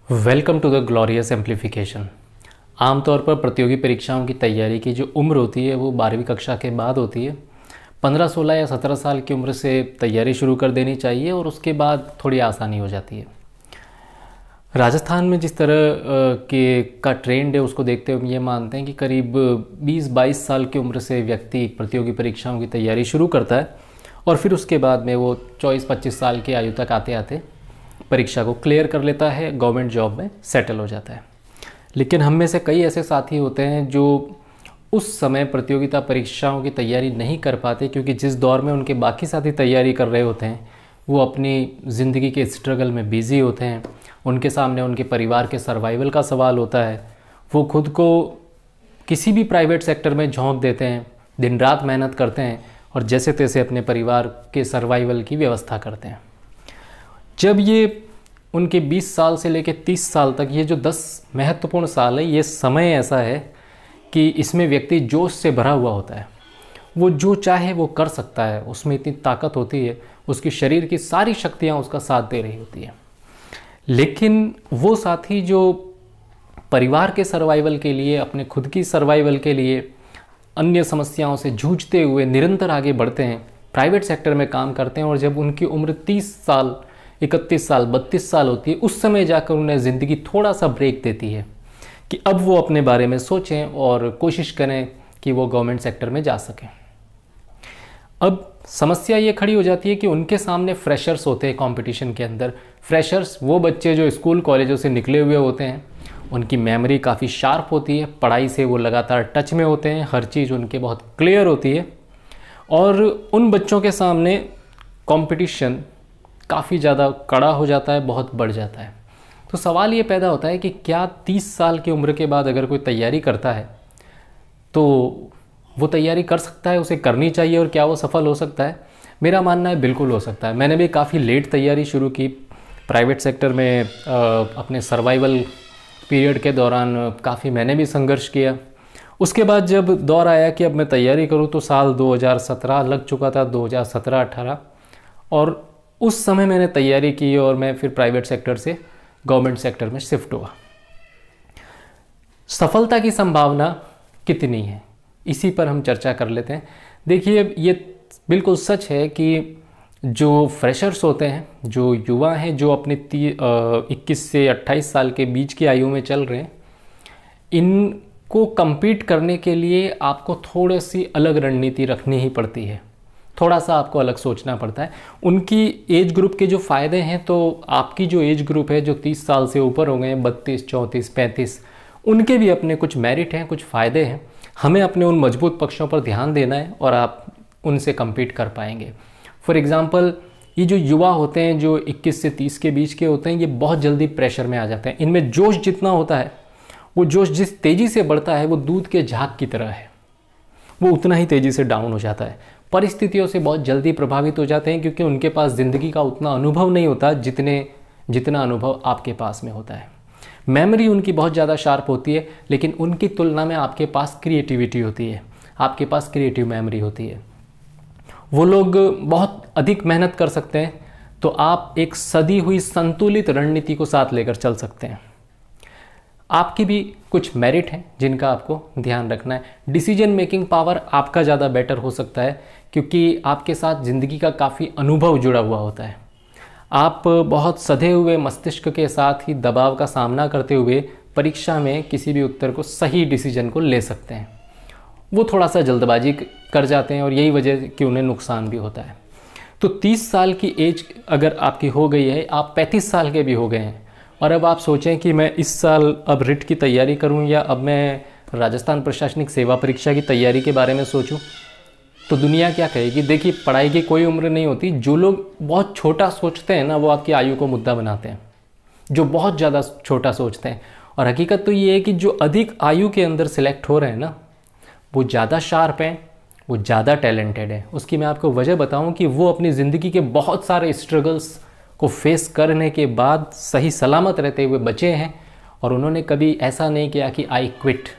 Welcome to the glorious amplification. आमतौर पर प्रतियोगी परीक्षाओं की तैयारी की जो उम्र होती है वो 12वीं कक्षा के बाद होती है। 15, 16 या 17 साल की उम्र से तैयारी शुरू कर देनी चाहिए और उसके बाद थोड़ी आसानी हो जाती है। राजस्थान में जिस तरह का ट्रेंड है उसको देखते हुए हम ये मानते हैं कि करीब 20-22 साल की उम्र से व्यक्ति प्रतियोगी परीक्षाओं की तैयारी शुरू करता है और फिर उसके बाद में वो 24-25 साल की आयु तक आते आते परीक्षा को क्लियर कर लेता है, गवर्नमेंट जॉब में सेटल हो जाता है। लेकिन हम में से कई ऐसे साथी होते हैं जो उस समय प्रतियोगिता परीक्षाओं की तैयारी नहीं कर पाते, क्योंकि जिस दौर में उनके बाकी साथी तैयारी कर रहे होते हैं वो अपनी ज़िंदगी के स्ट्रगल में बिज़ी होते हैं। उनके सामने उनके परिवार के सर्वाइवल का सवाल होता है। वो खुद को किसी भी प्राइवेट सेक्टर में झोंक देते हैं, दिन रात मेहनत करते हैं और जैसे तैसे अपने परिवार के सर्वाइवल की व्यवस्था करते हैं। जब ये उनके 20 साल से लेकर 30 साल तक ये जो 10 महत्वपूर्ण साल है, ये समय ऐसा है कि इसमें व्यक्ति जोश से भरा हुआ होता है। वो जो चाहे वो कर सकता है, उसमें इतनी ताकत होती है, उसकी शरीर की सारी शक्तियाँ उसका साथ दे रही होती है। लेकिन वो साथी जो परिवार के सर्वाइवल के लिए, अपने खुद की सर्वाइवल के लिए अन्य समस्याओं से जूझते हुए निरंतर आगे बढ़ते हैं, प्राइवेट सेक्टर में काम करते हैं और जब उनकी उम्र 30 साल, 31 साल, 32 साल होती है, उस समय जाकर उन्हें ज़िंदगी थोड़ा सा ब्रेक देती है कि अब वो अपने बारे में सोचें और कोशिश करें कि वो गवर्नमेंट सेक्टर में जा सकें। अब समस्या ये खड़ी हो जाती है कि उनके सामने फ्रेशर्स होते हैं कंपटीशन के अंदर। फ्रेशर्स वो बच्चे जो स्कूल कॉलेजों से निकले हुए होते हैं, उनकी मेमोरी काफ़ी शार्प होती है, पढ़ाई से वो लगातार टच में होते हैं, हर चीज़ उनके बहुत क्लियर होती है और उन बच्चों के सामने कंपटीशन काफ़ी ज़्यादा कड़ा हो जाता है, बहुत बढ़ जाता है। तो सवाल ये पैदा होता है कि क्या 30 साल की उम्र के बाद अगर कोई तैयारी करता है तो वो तैयारी कर सकता है, उसे करनी चाहिए और क्या वो सफल हो सकता है? मेरा मानना है बिल्कुल हो सकता है। मैंने भी काफ़ी लेट तैयारी शुरू की प्राइवेट सेक्टर में। अपने सर्वाइवल पीरियड के दौरान काफ़ी मैंने भी संघर्ष किया। उसके बाद जब दौर आया कि अब मैं तैयारी करूं तो साल 2017 लग चुका था, 2017-18, और उस समय मैंने तैयारी की और मैं फिर प्राइवेट सेक्टर से गवर्नमेंट सेक्टर में शिफ्ट हुआ। सफलता की संभावना कितनी है, इसी पर हम चर्चा कर लेते हैं। देखिए, ये बिल्कुल सच है कि जो फ्रेशर्स होते हैं, जो युवा हैं, जो अपने 21 से 28 साल के बीच की आयु में चल रहे हैं, इनको compete करने के लिए आपको थोड़ी सी अलग रणनीति रखनी ही पड़ती है, थोड़ा सा आपको अलग सोचना पड़ता है। उनकी एज ग्रुप के जो फ़ायदे हैं, तो आपकी जो एज ग्रुप है, जो 30 साल से ऊपर हो गए हैं, 32, 34, 35, उनके भी अपने कुछ मेरिट हैं, कुछ फ़ायदे हैं। हमें अपने उन मजबूत पक्षों पर ध्यान देना है और आप उनसे compete कर पाएंगे। फॉर एग्ज़ाम्पल, ये जो युवा होते हैं, जो 21 से 30 के बीच के होते हैं, ये बहुत जल्दी प्रेशर में आ जाते हैं। इनमें जोश जितना होता है, वो जोश जिस तेज़ी से बढ़ता है वो दूध के झाग की तरह है, वो उतना ही तेज़ी से डाउन हो जाता है। परिस्थितियों से बहुत जल्दी प्रभावित हो जाते हैं, क्योंकि उनके पास ज़िंदगी का उतना अनुभव नहीं होता जितना अनुभव आपके पास में होता है। मेमोरी उनकी बहुत ज़्यादा शार्प होती है, लेकिन उनकी तुलना में आपके पास क्रिएटिविटी होती है, आपके पास क्रिएटिव मेमोरी होती है। वो लोग बहुत अधिक मेहनत कर सकते हैं, तो आप एक सदी हुई संतुलित रणनीति को साथ लेकर चल सकते हैं। आपकी भी कुछ मेरिट हैं जिनका आपको ध्यान रखना है। डिसीजन मेकिंग पावर आपका ज़्यादा बेटर हो सकता है, क्योंकि आपके साथ ज़िंदगी का काफ़ी अनुभव जुड़ा हुआ होता है। आप बहुत सधे हुए मस्तिष्क के साथ ही दबाव का सामना करते हुए परीक्षा में किसी भी उत्तर को, सही डिसीजन को ले सकते हैं। वो थोड़ा सा जल्दबाजी कर जाते हैं और यही वजह कि उन्हें नुकसान भी होता है। तो 30 साल की एज अगर आपकी हो गई है, आप 35 साल के भी हो गए हैं और अब आप सोचें कि मैं इस साल अब रिट की तैयारी करूं या अब मैं राजस्थान प्रशासनिक सेवा परीक्षा की तैयारी के बारे में सोचूं, तो दुनिया क्या कहेगी? देखिए, पढ़ाई की कोई उम्र नहीं होती। जो लोग बहुत छोटा सोचते हैं ना, वो आपकी आयु को मुद्दा बनाते हैं, जो बहुत ज़्यादा छोटा सोचते हैं। और हकीकत तो ये है कि जो अधिक आयु के अंदर सिलेक्ट हो रहे हैं ना, वो ज़्यादा शार्प हैं, वो ज़्यादा टैलेंटेड है। उसकी मैं आपको वजह बताऊं कि वो अपनी ज़िंदगी के बहुत सारे स्ट्रगल्स को फेस करने के बाद सही सलामत रहते हुए बचे हैं और उन्होंने कभी ऐसा नहीं किया कि आई क्विट,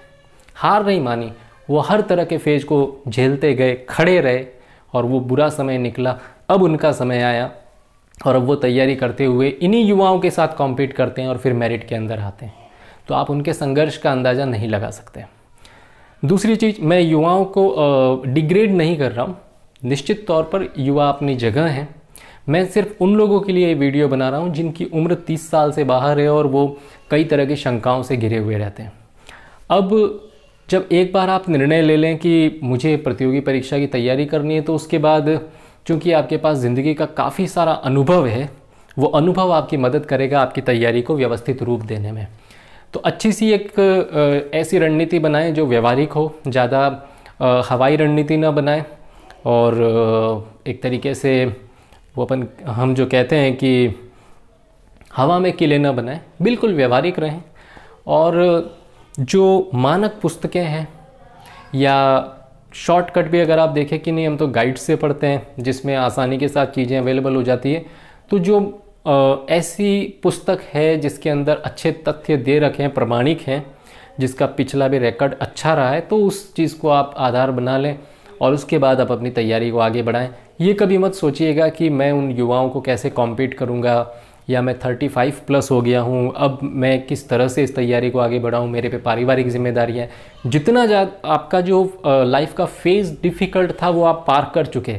हार नहीं मानी। वो हर तरह के फेज को झेलते गए, खड़े रहे और वो बुरा समय निकला। अब उनका समय आया और अब वो तैयारी करते हुए इन्हीं युवाओं के साथ कॉम्पीट करते हैं और फिर मेरिट के अंदर आते हैं। तो आप उनके संघर्ष का अंदाज़ा नहीं लगा सकते। दूसरी चीज़, मैं युवाओं को डिग्रेड नहीं कर रहा हूँ, निश्चित तौर पर युवा अपनी जगह हैं। मैं सिर्फ उन लोगों के लिए ये वीडियो बना रहा हूँ जिनकी उम्र 30 साल से बाहर है और वो कई तरह की शंकाओं से घिरे हुए रहते हैं। अब जब एक बार आप निर्णय ले लें कि मुझे प्रतियोगी परीक्षा की तैयारी करनी है, तो उसके बाद चूँकि आपके पास ज़िंदगी का काफ़ी सारा अनुभव है, वो अनुभव आपकी मदद करेगा आपकी तैयारी को व्यवस्थित रूप देने में। तो अच्छी सी एक ऐसी रणनीति बनाएं जो व्यवहारिक हो, ज़्यादा हवाई रणनीति ना बनाएं, और एक तरीके से वो हम जो कहते हैं कि हवा में किले ना बनाएं, बिल्कुल व्यवहारिक रहें। और जो मानक पुस्तकें हैं या शॉर्टकट भी अगर आप देखें कि नहीं, हम तो गाइड से पढ़ते हैं जिसमें आसानी के साथ चीज़ें अवेलेबल हो जाती है, तो जो ऐसी पुस्तक है जिसके अंदर अच्छे तथ्य दे रखे हैं, प्रमाणिक हैं, जिसका पिछला भी रिकॉर्ड अच्छा रहा है, तो उस चीज़ को आप आधार बना लें और उसके बाद आप अपनी तैयारी को आगे बढ़ाएं। ये कभी मत सोचिएगा कि मैं उन युवाओं को कैसे कॉम्पीट करूँगा, या मैं 35+ हो गया हूँ, अब मैं किस तरह से इस तैयारी को आगे बढ़ाऊँ, मेरे पे पारिवारिक जिम्मेदारियाँ। जितना ज़्यादा आपका जो लाइफ का फेज़ डिफ़िकल्ट था वो आप पार कर चुके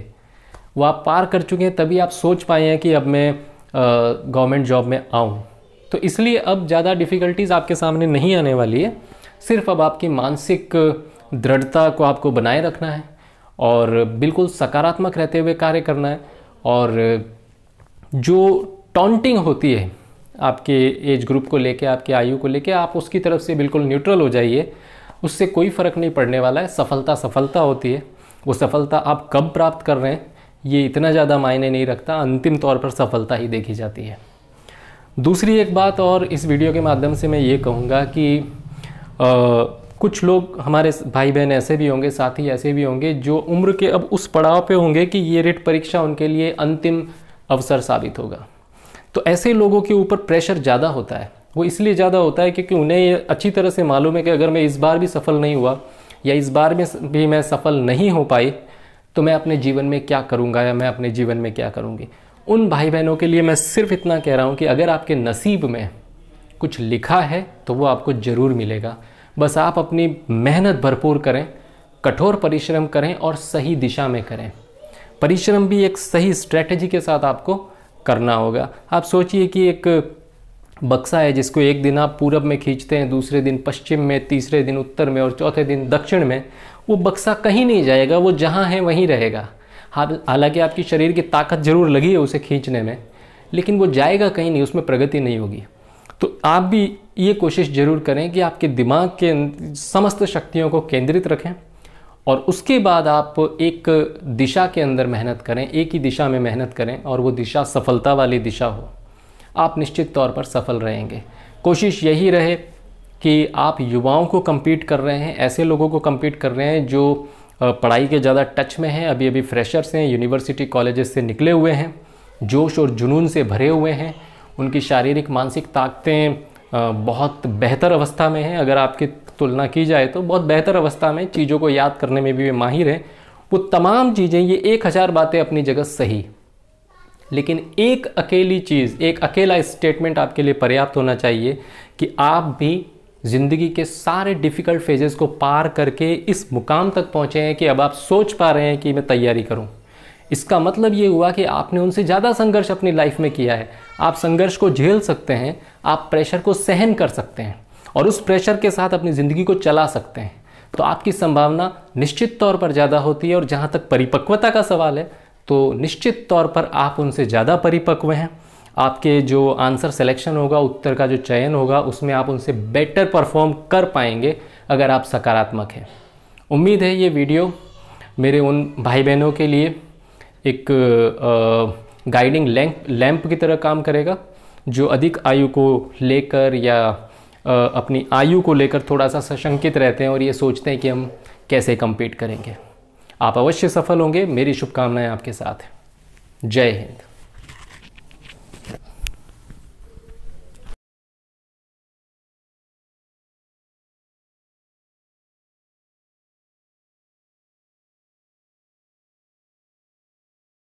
हैं, तभी आप सोच पाए हैं कि अब मैं गवर्नमेंट जॉब में आऊँ। तो इसलिए अब ज़्यादा डिफ़िकल्टीज़ आपके सामने नहीं आने वाली है। सिर्फ अब आपकी मानसिक दृढ़ता को आपको बनाए रखना है और बिल्कुल सकारात्मक रहते हुए कार्य करना है। और जो टॉन्टिंग होती है आपके एज ग्रुप को लेके, आपके आयु को लेके, आप उसकी तरफ से बिल्कुल न्यूट्रल हो जाइए। उससे कोई फ़र्क नहीं पड़ने वाला है। सफलता होती है, वो सफलता आप कब प्राप्त कर रहे हैं ये इतना ज़्यादा मायने नहीं रखता, अंतिम तौर पर सफलता ही देखी जाती है। दूसरी एक बात और इस वीडियो के माध्यम से मैं ये कहूँगा कि कुछ लोग हमारे भाई बहन ऐसे भी होंगे, साथी ऐसे भी होंगे जो उम्र के अब उस पड़ाव पे होंगे कि ये रिट परीक्षा उनके लिए अंतिम अवसर साबित होगा। तो ऐसे लोगों के ऊपर प्रेशर ज़्यादा होता है। वो इसलिए ज़्यादा होता है क्योंकि उन्हें ये अच्छी तरह से मालूम है कि अगर मैं इस बार भी सफल नहीं हुआ या इस बार में भी मैं सफल नहीं हो पाई तो मैं अपने जीवन में क्या करूँगा या मैं अपने जीवन में क्या करूँगी। उन भाई बहनों के लिए मैं सिर्फ इतना कह रहा हूँ कि अगर आपके नसीब में कुछ लिखा है तो वो आपको ज़रूर मिलेगा। बस आप अपनी मेहनत भरपूर करें, कठोर परिश्रम करें और सही दिशा में करें। परिश्रम भी एक सही स्ट्रेटजी के साथ आपको करना होगा। आप सोचिए कि एक बक्सा है जिसको एक दिन आप पूरब में खींचते हैं, दूसरे दिन पश्चिम में, तीसरे दिन उत्तर में और चौथे दिन दक्षिण में। वो बक्सा कहीं नहीं जाएगा, वो जहाँ है वहीं रहेगा। हालांकि आपकी शरीर की ताकत जरूर लगी है उसे खींचने में, लेकिन वो जाएगा कहीं नहीं, उसमें प्रगति नहीं होगी। तो आप भी ये कोशिश जरूर करें कि आपके दिमाग के समस्त शक्तियों को केंद्रित रखें और उसके बाद आप एक दिशा के अंदर मेहनत करें, एक ही दिशा में मेहनत करें और वो दिशा सफलता वाली दिशा हो। आप निश्चित तौर पर सफल रहेंगे। कोशिश यही रहे कि आप युवाओं को compete कर रहे हैं, ऐसे लोगों को compete कर रहे हैं जो पढ़ाई के ज़्यादा टच में हैं, अभी अभी फ्रेशर्स हैं, यूनिवर्सिटी कॉलेजेस से निकले हुए हैं, जोश और जुनून से भरे हुए हैं, उनकी शारीरिक मानसिक ताकतें बहुत बेहतर अवस्था में हैं। अगर आपकी तुलना की जाए तो बहुत बेहतर अवस्था में, चीज़ों को याद करने में भी वे माहिर हैं। वो तमाम चीज़ें, ये 1000 बातें अपनी जगह सही, लेकिन एक अकेली चीज़, एक अकेला स्टेटमेंट आपके लिए पर्याप्त होना चाहिए कि आप भी ज़िंदगी के सारे डिफ़िकल्ट फेजेस को पार करके इस मुकाम तक पहुँचे हैं कि अब आप सोच पा रहे हैं कि मैं तैयारी करूँ। इसका मतलब ये हुआ कि आपने उनसे ज़्यादा संघर्ष अपनी लाइफ में किया है। आप संघर्ष को झेल सकते हैं, आप प्रेशर को सहन कर सकते हैं और उस प्रेशर के साथ अपनी ज़िंदगी को चला सकते हैं। तो आपकी संभावना निश्चित तौर पर ज़्यादा होती है। और जहाँ तक परिपक्वता का सवाल है तो निश्चित तौर पर आप उनसे ज़्यादा परिपक्व हैं। आपके जो आंसर सिलेक्शन होगा, उत्तर का जो चयन होगा, उसमें आप उनसे बेटर परफॉर्म कर पाएंगे अगर आप सकारात्मक हैं। उम्मीद है ये वीडियो मेरे उन भाई बहनों के लिए एक गाइडिंग लैंप की तरह काम करेगा जो अधिक आयु को लेकर या अपनी आयु को लेकर थोड़ा सा सशंकित रहते हैं और ये सोचते हैं कि हम कैसे compete करेंगे। आप अवश्य सफल होंगे। मेरी शुभकामनाएं आपके साथ हैं। जय हिंद।